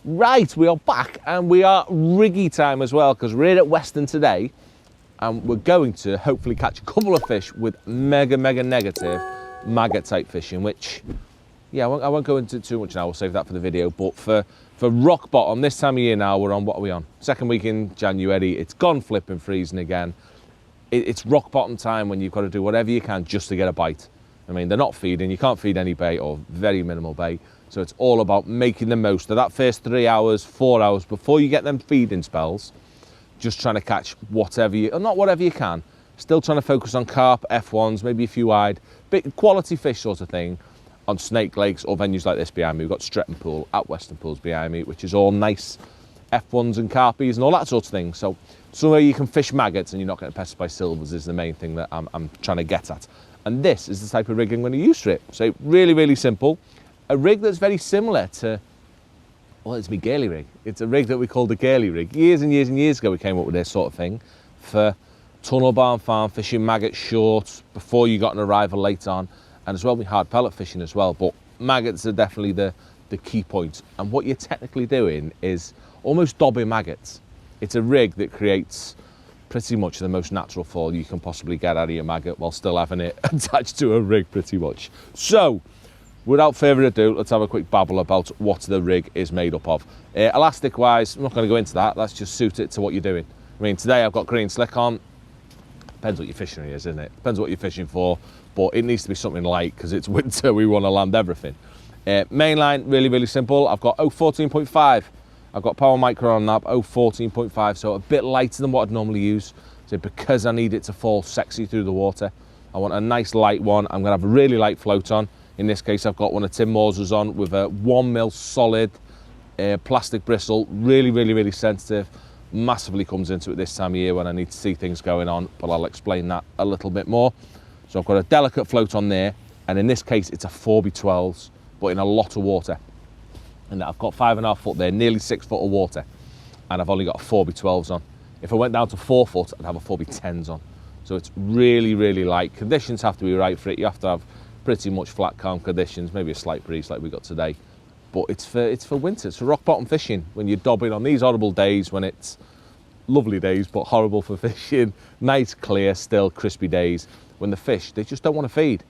Right, we are back and we are Riggy time as well, because we're here at Western today and we're going to hopefully catch a couple of fish with mega negative maggot type fishing, which, yeah, I won't go into too much now, we'll save that for the video. But for rock bottom, this time of year now, we're on, what are we on? Second week in January, it's gone flipping freezing again. It's rock bottom time when you've got to do whatever you can just to get a bite. I mean, they're not feeding, you can't feed any bait or very minimal bait. So it's all about making the most of that first 3 hours, 4 hours before you get them feeding spells. Just trying to catch whatever you, or not whatever you can. Still trying to focus on carp, F1s, maybe a few wide, bit quality fish sort of thing on snake lakes or venues like this behind me. We've got Stretton Pool at Western Pools behind me, which is all nice F1s and carpies and all that sort of thing. So somewhere you can fish maggots and you're not getting pestered by silvers is the main thing that I'm trying to get at. And this is the type of rig I'm going to use for it. So really simple. A rig that's very similar to, well, it's my Girly rig. It's a rig that we called the Girly rig. Years and years ago we came up with this sort of thing for tunnel barn farm fishing, maggot short, before you got an arrival late on, and as well we hard pellet fishing as well. But maggots are definitely the key point. And what you're technically doing is almost dobbing maggots. It's a rig that creates pretty much the most natural fall you can possibly get out of your maggot while still having it attached to a rig pretty much. So, without further ado, let's have a quick babble about what the rig is made up of. Elastic wise, I'm not going to go into that, let's just suit it to what you're doing. I mean, today I've got green slick on. Depends what your fishing is, isn't it? Depends what you're fishing for, but it needs to be something light because it's winter, we want to land everything. Mainline, really simple. I've got 014.5. I've got power micro on that, 014.5, so a bit lighter than what I'd normally use. So because I need it to fall sexy through the water, I want a nice light one. I'm gonna have a really light float on. In this case, I've got one of Tim Moore's on with a 1mm solid plastic bristle, really sensitive. Massively comes into it this time of year when I need to see things going on, but I'll explain that a little bit more. So I've got a delicate float on there, and in this case, it's a 4x12s, but in a lot of water. And I've got 5.5 foot there, nearly 6 foot of water, and I've only got a 4x12s on. If I went down to 4 foot, I'd have a 4x10s on. So it's really light. Conditions have to be right for it. You have to have pretty much flat, calm conditions, maybe a slight breeze like we got today. But it's for winter, it's for rock bottom fishing. When you're dobbing on these horrible days, when it's lovely days, but horrible for fishing, nice, clear, still crispy days, when the fish, they just don't want to feed.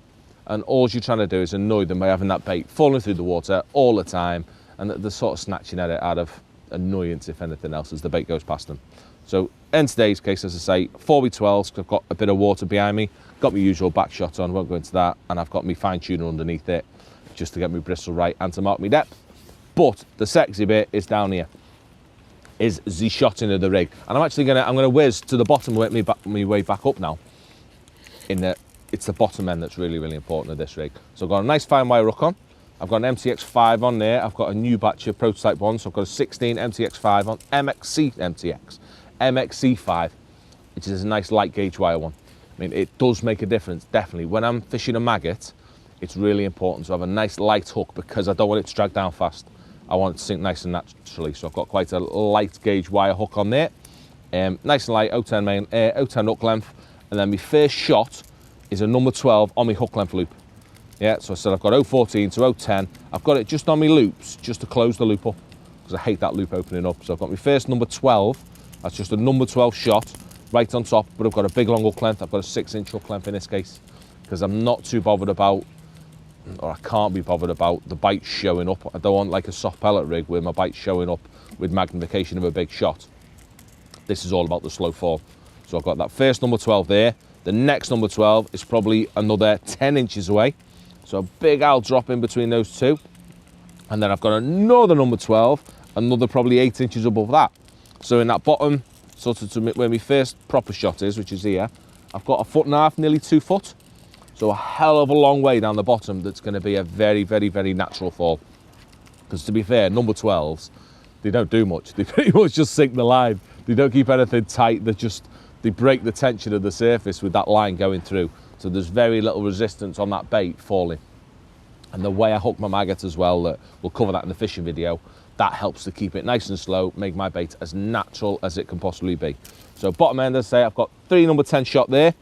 And all you're trying to do is annoy them by having that bait falling through the water all the time, and they're sort of snatching at it out of annoyance, if anything else, as the bait goes past them. So in today's case, as I say, 4x12s, because I've got a bit of water behind me, got my usual back shot on, won't go into that, and I've got my fine tuner underneath it, just to get my bristle right and to mark my depth. But the sexy bit is down here, is the shotting of the rig. And I'm actually gonna whiz to the bottom, work me way back up now. It's the bottom end that's really important of this rig. So I've got a nice fine wire hook on. I've got an MTX5 on there. I've got a new batch of prototype ones. So I've got a 16 MTX5 on, MXC5, which is a nice light gauge wire one. I mean, it does make a difference, definitely. When I'm fishing a maggot, it's really important to have a nice light hook because I don't want it to drag down fast. I want it to sink nice and naturally. So I've got quite a light gauge wire hook on there. Nice and light, 010 main, 010 hook length. And then my first shot is a number 12 on my hook length loop. Yeah, so I said I've got 014 to 010. I've got it just on my loops, just to close the loop up, because I hate that loop opening up. So I've got my first number 12. That's just a number 12 shot right on top, but I've got a big long hook length. I've got a 6-inch hook length in this case, because I'm not too bothered about, or I can't be bothered about the bite showing up. I don't want like a soft pellet rig where my bite's showing up with magnification of a big shot. This is all about the slow fall. So I've got that first number 12 there. The next number 12 is probably another 10 inches away. So a big owl drop in between those two. And then I've got another number 12, another probably 8 inches above that. So in that bottom, sort of to where my first proper shot is, which is here, I've got 1.5 foot, nearly 2 foot. So a hell of a long way down the bottom that's going to be a very natural fall. Because to be fair, number 12s, they don't do much. They pretty much just sink the line. They don't keep anything tight. They break the tension of the surface with that line going through. So there's very little resistance on that bait falling. And the way I hook my maggot as well, we'll cover that in the fishing video, that helps to keep it nice and slow, make my bait as natural as it can possibly be. So bottom end, as I say, I've got 3 number 10 shot there.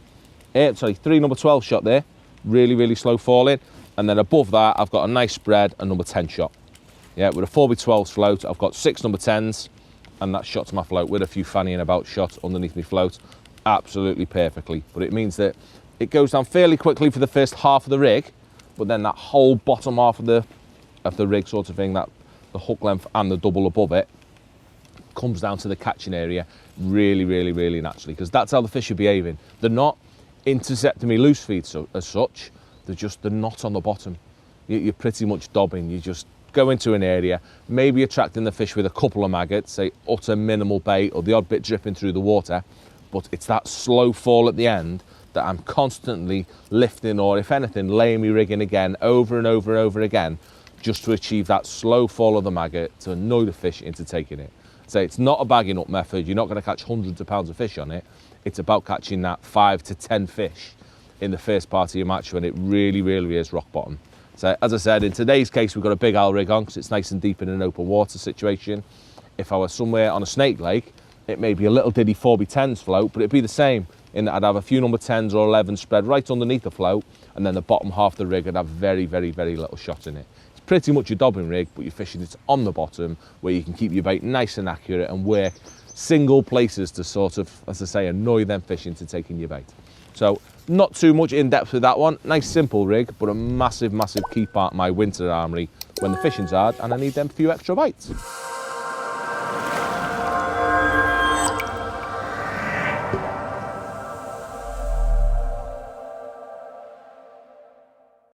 3 number 12 shot there. Really slow falling. And then above that, I've got a nice spread, a number 10 shot. Yeah, with a 4x12 float, I've got 6 number 10s, and that shot to my float with a few fannying about shots underneath my float, absolutely perfectly. But it means that it goes down fairly quickly for the first half of the rig, but then that whole bottom half of the rig sort of thing, that the hook length and the double above it, comes down to the catching area really, really, really naturally, because that's how the fish are behaving. They're not intercepting me loose feed as such, they're not on the bottom. You're pretty much dobbing. You just go into an area, maybe attracting the fish with a couple of maggots, say utter minimal bait or the odd bit dripping through the water, but it's that slow fall at the end that I'm constantly lifting, or if anything, laying me rigging again over and over and over again, just to achieve that slow fall of the maggot to annoy the fish into taking it. So it's not a bagging up method. You're not going to catch hundreds of pounds of fish on it. It's about catching that 5 to 10 fish in the first part of your match when it really, really is rock bottom. So as I said, in today's case, we've got a big owl rig on because it's nice and deep in an open water situation. If I was somewhere on a snake lake, it may be a little diddy 4x10s float, but it'd be the same in that I'd have a few number 10s or 11s spread right underneath the float, and then the bottom half of the rig would have very, very, very little shot in it. It's pretty much a dobbing rig, but you're fishing it on the bottom where you can keep your bait nice and accurate and work single places to sort of, as I say, annoy them fish into taking your bait. So not too much in depth with that one. Nice simple rig, but a massive, massive key part of my winter armoury when the fishing's hard and I need them few extra bites.